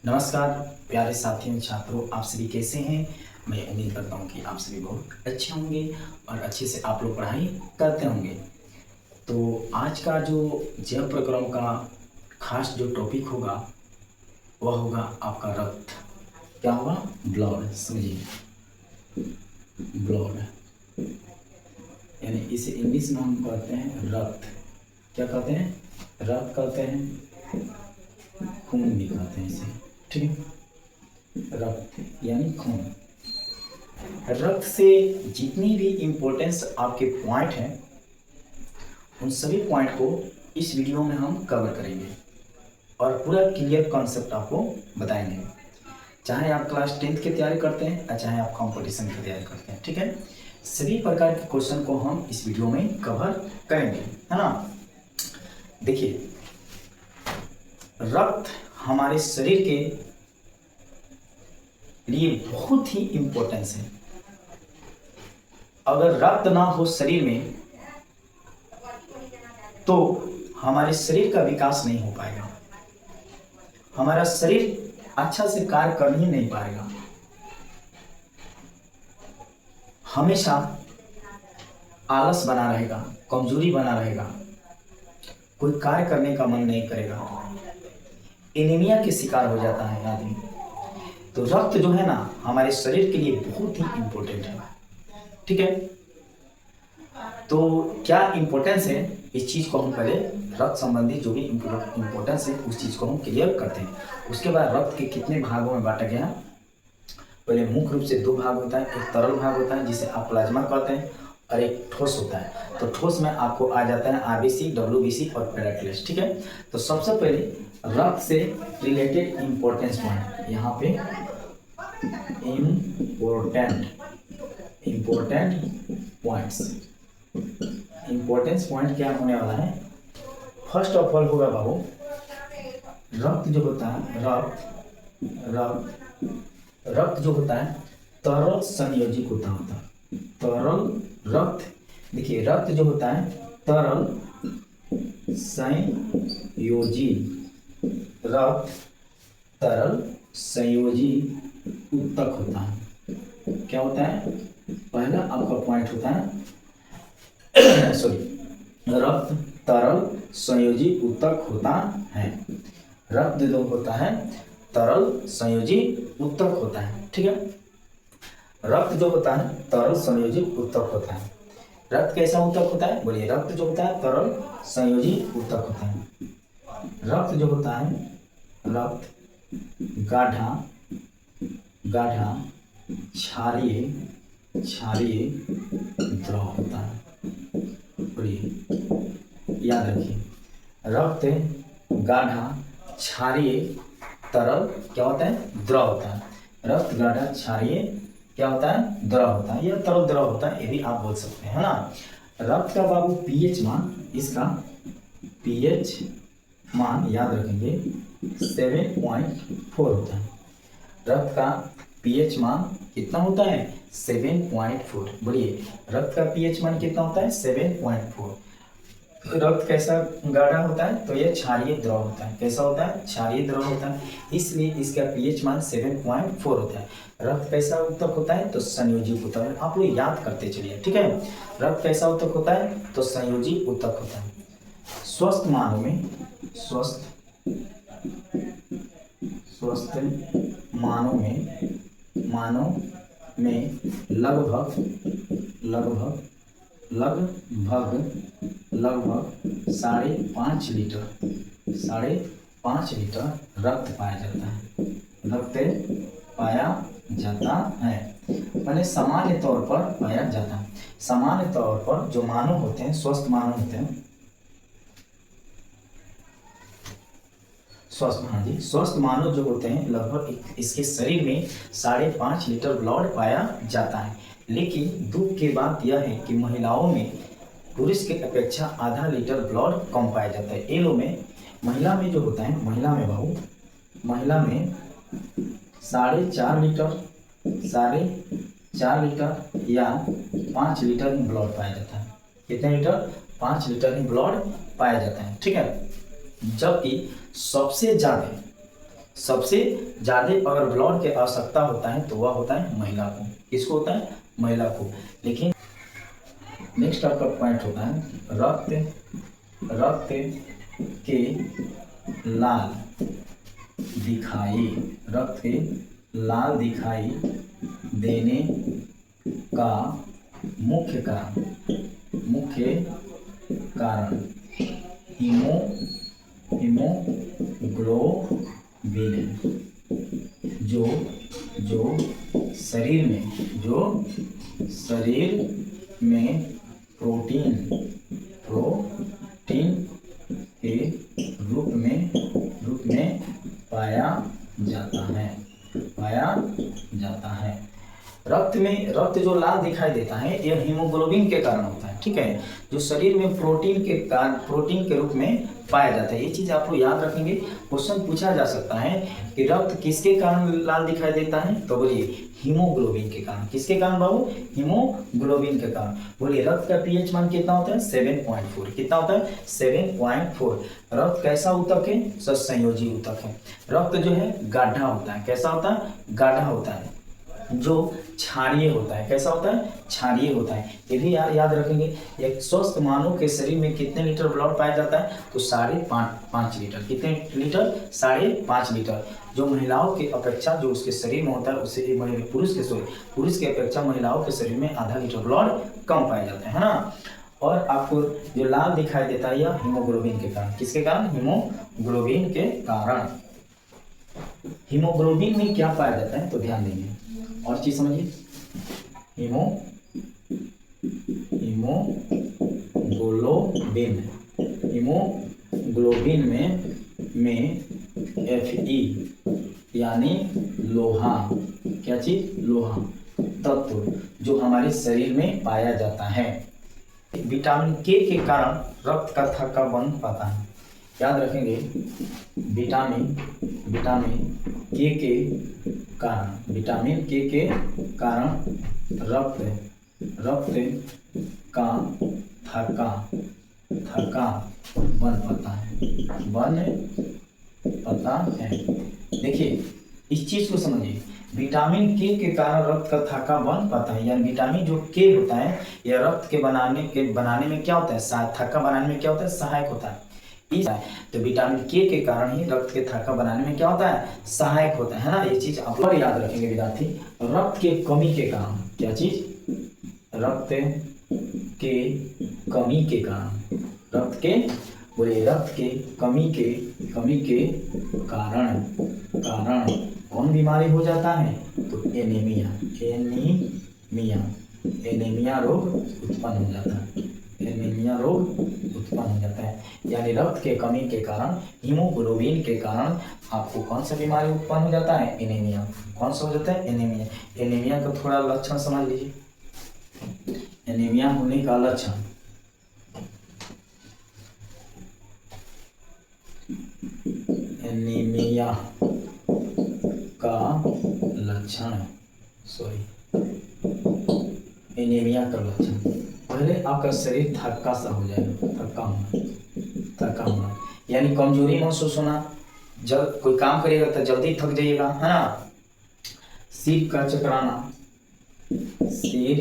नमस्कार प्यारे साथियों छात्रों, आप सभी कैसे हैं। मैं उम्मीद करता हूं कि आप सभी बहुत अच्छे होंगे और अच्छे से आप लोग पढ़ाई करते होंगे। तो आज का जो जैव प्रक्रम का खास जो टॉपिक होगा वह होगा आपका रक्त। क्या होगा? ब्लड। समझिए, ब्लड यानी इसे इंग्लिश में हम कहते हैं रक्त। क्या कहते हैं? रक्त कहते हैं, खून भी कहते हैं इसे। ठीक है, रक्त यानी खून। रक्त से जितनी भी इम्पोर्टेंस आपके पॉइंट हैं उन सभी पॉइंट को इस वीडियो में हम कवर करेंगे और पूरा क्लियर कॉन्सेप्ट आपको बताएंगे। चाहे आप क्लास 10th की तैयारी करते हैं या चाहे आप कंपटीशन की तैयारी करते हैं, ठीक है, सभी प्रकार के क्वेश्चन को हम इस वीडियो में कवर करेंगे, है ना। देखिए, रक्त हमारे शरीर के लिए बहुत ही इम्पोर्टेंस है। अगर रक्त ना हो शरीर में तो हमारे शरीर का विकास नहीं हो पाएगा, हमारा शरीर अच्छा से कार्य कर ही नहीं पाएगा। हमेशा आलस बना रहेगा, कमजोरी बना रहेगा, कोई कार्य करने का मन नहीं करेगा, एनीमिया के शिकार हो जाता है आदमी। तो रक्त जो है ना हमारे शरीर के लिए बहुत ही इम्पोर्टेंट है, ठीक है। तो क्या इम्पोर्टेंस है इस चीज़ को हम पहले रक्त संबंधी जो भी इम्पोर्टेंस है उस चीज़ को हम क्लियर करते हैं। उसके बाद रक्त के कितने भागों में बांटा गया। पहले मुख्य रूप से दो भाग होता है, एक तरल भाग होता है जिसे आप प्लाज्मा कहते हैं और एक ठोस होता है। तो ठोस में आपको आ जाता है आरबीसी, डब्ल्यूबीसी और प्लेटलेट्स, ठीक है। तो सबसे पहले रक्त से रिलेटेड इम्पोर्टेंस पॉइंट यहाँ पे इम्पोर्टेंट पॉइंट्स। इम्पोर्टेंस पॉइंट क्या होने वाला है? फर्स्ट ऑफ ऑल होगा बाबू, रक्त जो होता है रक्त जो होता है तरल संयोजी होता है। तरल रक्त, देखिए रक्त जो होता है तरल संयोजी, रक्त तरल संयोजी उत्तक होता है। क्या होता है? पहला आपका पॉइंट होता है सॉरी, रक्त तरल संयोजी उत्तक होता है। रक्त जो होता है तरल संयोजी उत्तक होता है, ठीक है। रक्त जो होता है तरल संयोजी उत्तक होता है। रक्त कैसा उत्तक होता है? बोलिए, रक्त जो होता है तरल संयोजी उत्तक होता है। रक्त जो होता है, रक्त गाढ़ा क्षारीय द्रव होता है। बोलिए, याद रखिए, रक्त गाढ़ा क्षारीय तरल क्या होता है? द्रव होता है। रक्त गाढ़ा क्षारीय क्या होता है? द्रव होता है, या तरल द्रव होता है, ये भी आप बोल सकते हैं, है ना। रक्त का बाबू पीएच मान, इसका पीएच मान याद रखेंगे 7.4 होता है। रक्त का पीएच मान कितना होता है? 7.4। बोलिए, रक्त का पीएच मान कितना होता है? 7.4। रक्त कैसा गाढ़ा होता है? तो ये क्षारीय द्रव होता है। कैसा होता है? क्षारीय द्रव होता है, इसलिए इसका पीएच मान 7.4 होता है। रक्त कैसा उत्तक होता है? तो संयोजी उत्तक है। आप लोग याद करते चलिए, ठीक है। रक्त कैसा उत्तक होता है? तो संयोजी उत्तक होता है। स्वस्थ मानव में मानव में लगभग 5.5 लीटर रक्त पाया जाता है। मैंने सामान्य तौर पर पाया जाता है। सामान्य तौर पर जो मानव होते हैं, स्वस्थ मानव होते हैं, स्वस्थ मानव जो होते हैं लगभग इसके शरीर में 5.5 लीटर ब्लड पाया जाता है। लेकिन दुख की बात यह है कि महिलाओं में पुरुष के अपेक्षा आधा लीटर ब्लड कम पाया जाता है। एलो में महिला में जो होता है, महिला में 4.5 लीटर या 5 लीटर ही ब्लड पाया जाता है। कितने लीटर? 5 लीटर ही ब्लड पाया जाता है, ठीक है। जबकि सबसे सबसे ज़्यादा अगर ब्लड की आवश्यकता होता है तो वह होता है महिला को। किसको होता है? महिला को। लेकिन नेक्स्ट आपका पॉइंट होता है रक्त के लाल दिखाई, रक्त के लाल दिखाई देने का मुख्य कारण हीमोग्लोबिन है, जो शरीर में प्रोटीन के रूप में पाया जाता है। रक्त जो लाल दिखाई देता है यह हीमोग्लोबिन के कारण होता है, ठीक है, जो शरीर में प्रोटीन के रूप में पाया जाता है। ये चीज आप लोग याद रखेंगे। क्वेश्चन पूछा जा सकता है कि रक्त किसके कारण लाल दिखाई देता है, तो बोलिए हीमोग्लोबिन के कारण। किसके कारण बाबू? हीमोग्लोबिन के कारण। बोलिए रक्त का पीएच मान कितना होता है? 7.4। कितना होता है? 7.4। रक्त कैसा ऊतक है? सत्संयोजी ऊतक है। रक्त जो है गाढ़ा होता है। कैसा होता है? गाढ़ा होता है, जो क्षारीय होता है। कैसा होता है? क्षारीय होता है। ये भी याद रखेंगे। एक स्वस्थ मानव के शरीर में कितने लीटर ब्लड पाया जाता है? तो 5.5 लीटर। कितने लीटर? 5.5 लीटर। जो महिलाओं की अपेक्षा जो उसके शरीर में होता है उससे पुरुष की अपेक्षा महिलाओं के शरीर में आधा लीटर ब्लड कम पाया जाता है ना। और आपको जो लाल दिखाई देता है यह हीमोग्लोबिन के कारण। किसके कारण? हीमोग्लोबिन के कारण। हीमोग्लोबिन में क्या पाया जाता है तो ध्यान देंगे और चीज समझिए। हीमोग्लोबिन में Fe यानी लोहा, क्या चीज? लोहा तत्व जो हमारे शरीर में पाया जाता है। विटामिन के कारण रक्त का थक्का बन पाता है। याद रखेंगे विटामिन के कारण रक्त का थक्का बन पाता है। देखिए इस चीज को समझिए। विटामिन के कारण रक्त का थक्का बन पाता है, यानी विटामिन जो के होता है यह रक्त के बनाने में क्या होता है? थक्का बनाने में क्या होता है? सहायक होता है। तो विटामिन के कारण ही रक्त के थक्का बनाने में क्या होता है? सहायक होता है ना। ये चीज आप लोग याद रखेंगे विद्यार्थी। रक्त के कमी के कारण, क्या चीज? रक्त के कमी के कारण, रक्त के कमी के कारण कौन बीमारी हो जाता है? तो एनीमिया रोग उत्पन्न हो जाता है। यानी रक्त के कमी के कारण, हीमोग्लोबिन के कारण आपको कौन सा बीमारी उत्पन्न हो जाता है? एनीमिया। कौन सा हो जाता है? एनीमिया। एनीमिया का थोड़ा लक्षण समझ लीजिए। एनीमिया होने का लक्षण, एनीमिया का लक्षण पहले आपका शरीर थक्का सा हो जाएगा। थक्का होना यानी कमजोरी महसूस होना। जब कोई काम करिएगा तो जल्दी थक जाइएगा, है ना। सिर का चकराना, सिर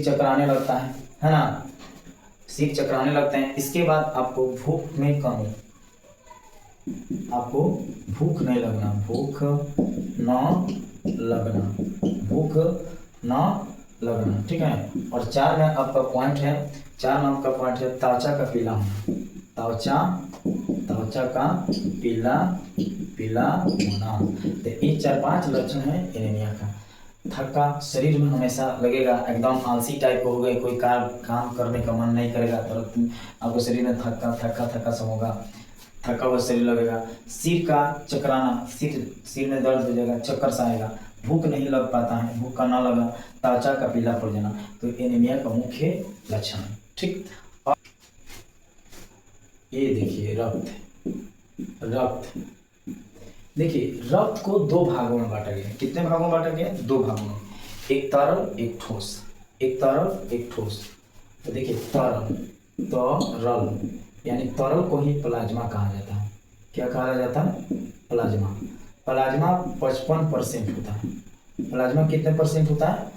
चकराने लगता है ना। सिर चकराने लगते हैं। इसके बाद आपको भूख में कमी, आपको भूख नहीं लगना, भूख न लगना, ठीक है। और 4 में आपका पॉइंट है, त्वचा का पीला होना, त्वचा का पीला होना। तो ये 4-5 लक्षण है एनीमिया का। थक्का शरीर में हमेशा लगेगा, एकदम आलसी टाइप हो गए, कोई काम करने का मन नहीं करेगा, तुरंत आपको शरीर में थक्का सा होगा, थका हुआ शरीर लगेगा। सिर का चकराना, सिर में दर्द हो जाएगा, चक्कर सा आएगा, भूख नहीं लग पाता है, भूख का ना लगा, त्वचा का पीला पड़ जाना, तो एनीमिया का मुख्य लक्षण है, ठीक। और ये देखिए रक्त देखिए रक्त को 2 भागों में बांटा गया है। कितने भागों में बांटा गया है? 2 भागों में, एक तरल एक ठोस, एक तरल एक ठोस। तो देखिए तरल यानी तरल को ही प्लाज्मा कहा जाता है। क्या कहा जाता है? प्लाज्मा। प्लाज्मा 55% होता है। प्लाज्मा कितने परसेंट होता है?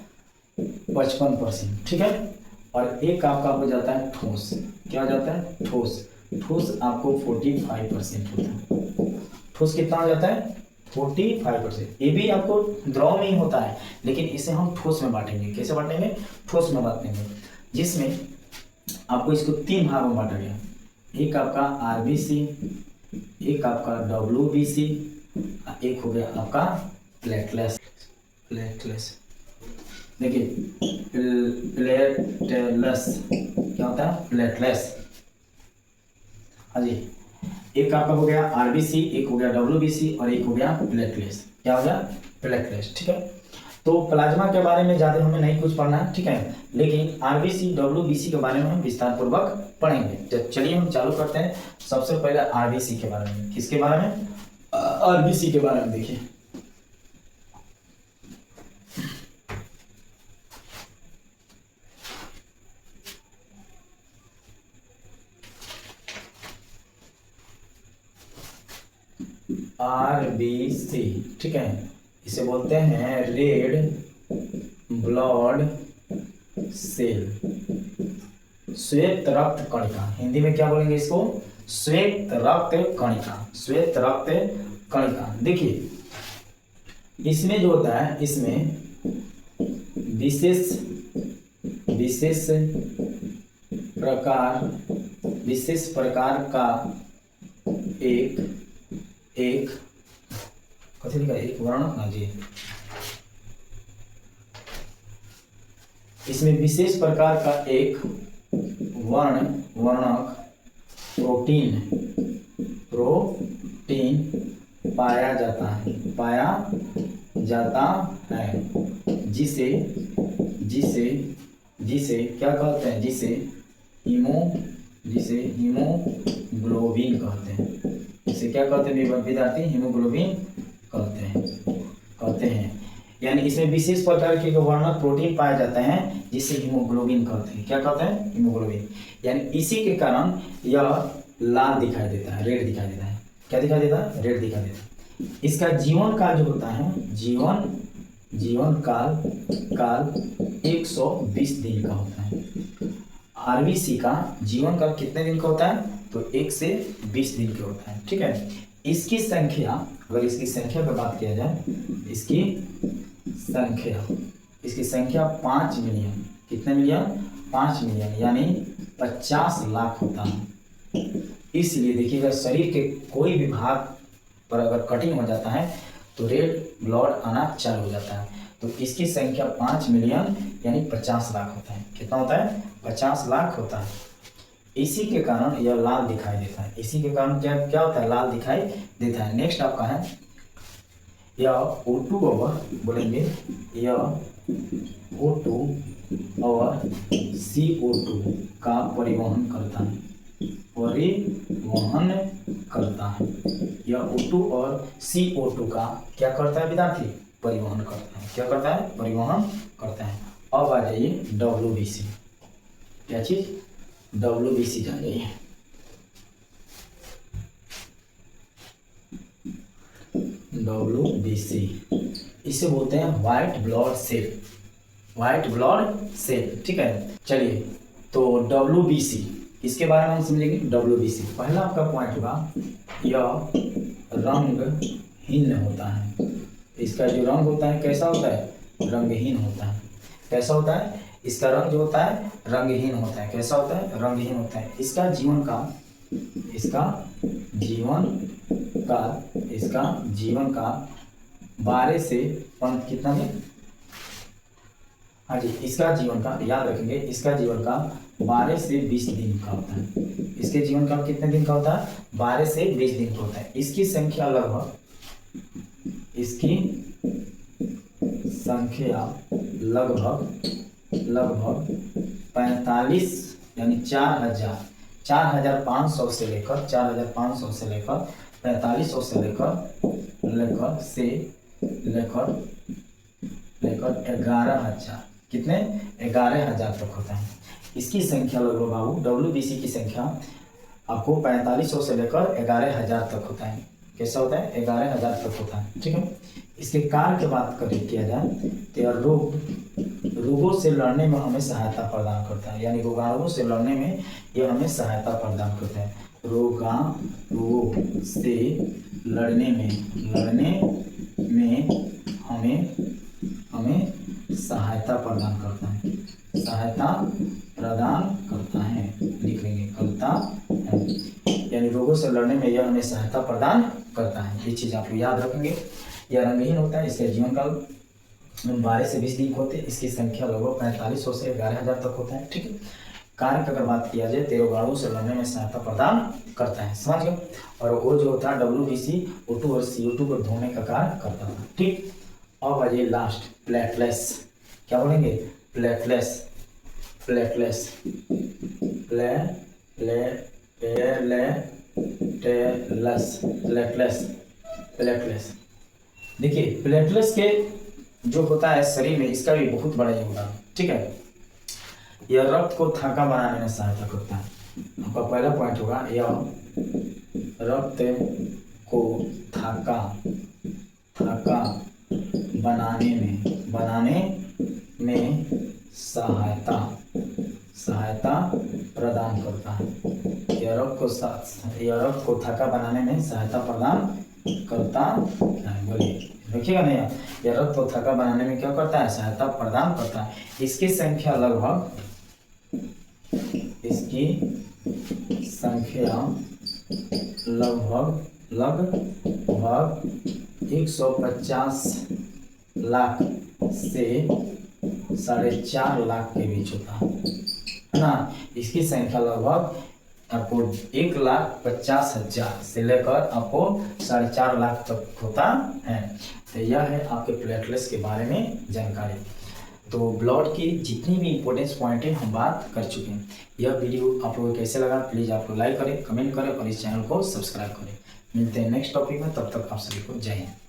55%, ठीक है। और एक आपका हो जाता है ठोस। क्या हो जाता है? ठोस। ठोस आपको 45% होता है। ठोस कितना हो जाता है? 45%। ये भी आपको द्रव में ही होता है, लेकिन इसे हम ठोस में बांटेंगे। कैसे बांटेंगे? ठोस में बांटेंगे, जिसमें आपको इसको 3 भागों में बांटा गया। एक आपका आरबीसी, एक आपका डब्ल्यूबीसी, एक हो गया आपका प्लेटलेट्स। प्लेटलेट्स देखिए, प्लेटलेट्स क्या होता है? प्लेटलेट्स। हाँ जी, एक आपका हो गया आरबीसी, एक हो गया डब्ल्यूबीसी और एक हो गया प्लेटलेट्स। क्या हो गया? प्लेटलेट्स, ठीक है। तो प्लाज्मा के बारे में ज़्यादा हमें नहीं कुछ पढ़ना है, ठीक है, लेकिन आरबीसी डब्ल्यूबीसी के बारे में हम विस्तार पूर्वक पढ़ेंगे। तो चलिए हम चालू करते हैं। सबसे पहले आरबीसी के बारे में। किसके बारे में? आरबीसी के बारे में देखिए। आरबीसी, ठीक है, इसे बोलते हैं रेड ब्लड सेल, श्वेत रक्त कणिका। हिंदी में क्या बोलेंगे इसको? श्वेत रक्त कणिका। श्वेत रक्त कणिका। देखिए, इसमें जो होता है, इसमें विशेष विशेष प्रकार विशेष प्रकार का एक कथी लिखा है? एक वर्ण। हाँ जी, इसमें विशेष प्रकार का एक वर्णक प्रोटीन पाया जाता है, जिसे जिसे जिसे क्या कहते हैं? जिसे हीमोग्लोबिन कहते हैं। इसे क्या कहते हैं विद्यार्थी? हीमोग्लोबिन कहते हैं। यानी इसमें विशेष प्रकार के वर्णक प्रोटीन पाए जाते हैं, जिसे हीमोग्लोबिन कहते हैं। क्या कहते हैं? हीमोग्लोबिन। यानी इसी के कारण यह लाल दिखाई देता है, रेड दिखाई देता है। क्या दिखाई देता है? रेड दिखाई देता है। इसका जीवन काल जो होता है, जीवन काल 120 दिन का होता है। आरबीसी का जीवन काल कितने दिन का होता है? तो 1 से 20 दिन का होता है, ठीक है। इसकी संख्या, अगर इसकी संख्या पर बात किया जाए, इसकी संख्या 5 मिलियन। कितने मिलियन? 5 मिलियन, यानी 50 लाख होता है। इसलिए देखिएगा, शरीर के कोई भी भाग पर अगर कटिंग हो जाता है तो रेड ब्लड आना चालू हो जाता है। तो इसकी संख्या 5 मिलियन यानी 50 लाख होता है। कितना होता है? 50 लाख होता है। इसी के कारण यह लाल दिखाई देता है। इसी के कारण क्या होता है? लाल दिखाई देता है। नेक्स्ट आपका है, यह O2 और बोलेंगे, यह O2 और CO2 का परिवहन करता है। यह O2 और CO2 का क्या करता है विद्यार्थी? परिवहन करता है। क्या करता है? परिवहन करता है। अब आ जाइए WBC। क्या चीज? WBC जान जाइए। WBC इसे बोलते हैं व्हाइट ब्लड सेल, ठीक है। चलिए, तो WBC इसके बारे में हम समझेंगे। WBC पहला आपका पॉइंट होगा, यह रंगहीन होता है। इसका जो रंग होता है कैसा होता है? रंगहीन होता है। कैसा होता है? इसका रंग जो होता है रंगहीन होता है। कैसा होता है? रंगहीन होता है। इसका जीवन का 12 से कितना में? हाँ जी, इसका जीवन का याद रखेंगे, इसका जीवन का 12 से 20 दिन का होता है। इसके जीवन का कितने दिन का होता है? 12 से 20 दिन का होता है। इसकी संख्या लगभग 45 यानी 4,500 से लेकर 4500 से लेकर 11,000, कितने? 11,000 तक होता है। इसकी संख्या लगभग बाबू WBC की संख्या आपको 4500 से लेकर 11,000 तक होता है। कैसा होता है? 11,000 तक होता है। ठीक है। इसके कार्य की बात किया जाए तो यह रोगों से लड़ने में हमें सहायता प्रदान करता है, यानी रोगाणुओं से लड़ने में यह हमें सहायता प्रदान करता है। रोगों से लड़ने में हमें सहायता प्रदान करता है। लिख लेंगे, करता है, यानी रोगों से लड़ने में यह हमें सहायता प्रदान करता है। ये चीज आप लोग याद रखेंगे। यह रंगहीन होता है, इसके जीवन काल 12 से 20 दिन होते हैं। इसकी संख्या लगभग 4500 से 11,000 तक होता है। ठीक है। कार्य की अगर बात किया जाए तो रोगाणुओं से लड़ने में सहायता प्रदान करता है। समझ गए? और वो जो होता है WBC O2 और CO2 को धोने का कार्य करता था। ठीक। अब आ जाइए लास्ट, प्लेटलेट्स। क्या बोलेंगे? प्लेटलेट्स। देखिए, प्लेटलेट्स के जो होता है शरीर में, इसका भी बहुत बड़ा योगदान। ठीक है। यह रक्त को थाका बनाने में सहायता करता है। आपका पहला पॉइंट होगा, यह रक्त को थाका बनाने में सहायता प्रदान करता है। यह रक्त को थाका बनाने में सहायता प्रदान करता है। बोलिए, देखिएगा नहीं, यह रक्त को थाका बनाने में क्या करता है? सहायता प्रदान करता है। इसकी संख्या लगभग 150 लाख से 4.5 लाख के बीच होता है ना। इसकी संख्या लगभग आपको 1,50,000 से लेकर आपको 4.5 लाख तक होता है। तो यह है आपके प्लेटलेट्स के बारे में जानकारी। तो ब्लड की जितनी भी इंपॉर्टेंस पॉइंट है हम बात कर चुके हैं। यह वीडियो आप लोगों को कैसे लगा, प्लीज़ आप लोग लाइक करें, कमेंट करें और इस चैनल को सब्सक्राइब करें। मिलते हैं नेक्स्ट टॉपिक में, तब तक आप सभी को जय हिंद।